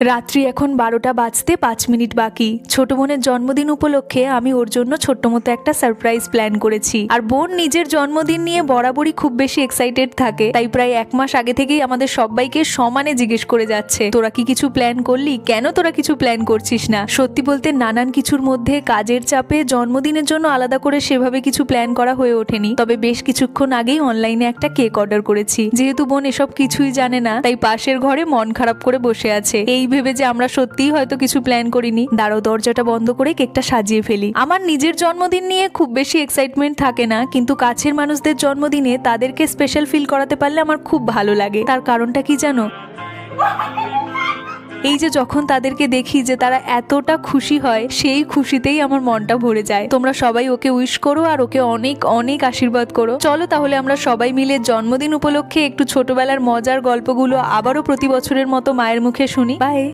রাত্রি এখন 12টা বাজতে 5 মিনিট বাকি। ছোট বোনের জন্মদিন উপলক্ষে আমি ওর জন্য ছোট্ট মতো একটা সারপ্রাইজ প্ল্যান করেছি। আর বোন নিজের জন্মদিন নিয়ে বরাবরই খুব বেশি এক্সাইটেড থাকে, তাই প্রায় 1 মাস আগে থেকেই আমাদের সবাইকে সমানে জিজ্ঞেস করে যাচ্ছে, তোরা কি কিছু প্ল্যান করলি, কেন তোরা কিছু প্ল্যান করছিস না। সত্যি বলতে নানান কিছুর মধ্যে কাজের চাপে জন্মদিনের জন্য আলাদা করে সেভাবে কিছু প্ল্যান করা হয়ে ওঠেনি। তবে বেশ কিছুক্ষণ আগেই অনলাইনে একটা কেক অর্ডার করেছি। যেহেতু বোন এসব কিছুই জানে না, তাই পাশের ঘরে মন খারাপ করে বসে আছে, এই ভেবে যে আমরা সত্যিই হয়তো কিছু প্ল্যান করিনি। দাঁড়াও, দরজাটা বন্ধ করে কেকটা সাজিয়ে ফেলি। আমার নিজের জন্মদিন নিয়ে খুব বেশি এক্সাইটমেন্ট থাকে না, কিন্তু কাছের মানুষদের জন্মদিনে তাদেরকে স্পেশাল ফিল করাতে পারলে আমার খুব ভালো লাগে। তার কারণটা কি জানো? এই যে যখন তাদেরকে দেখি যে তারা এতটা খুশি হয়, সেই খুশিতেই আমার মনটা ভরে যায়। তোমরা সবাই ওকে উইশ করো আর ওকে অনেক অনেক আশীর্বাদ করো। চলো তাহলে আমরা সবাই মিলে জন্মদিন উপলক্ষে একটু ছোটবেলার মজার গল্পগুলো আবারও প্রতি বছরের মতো মায়ের মুখে শুনি। বাই।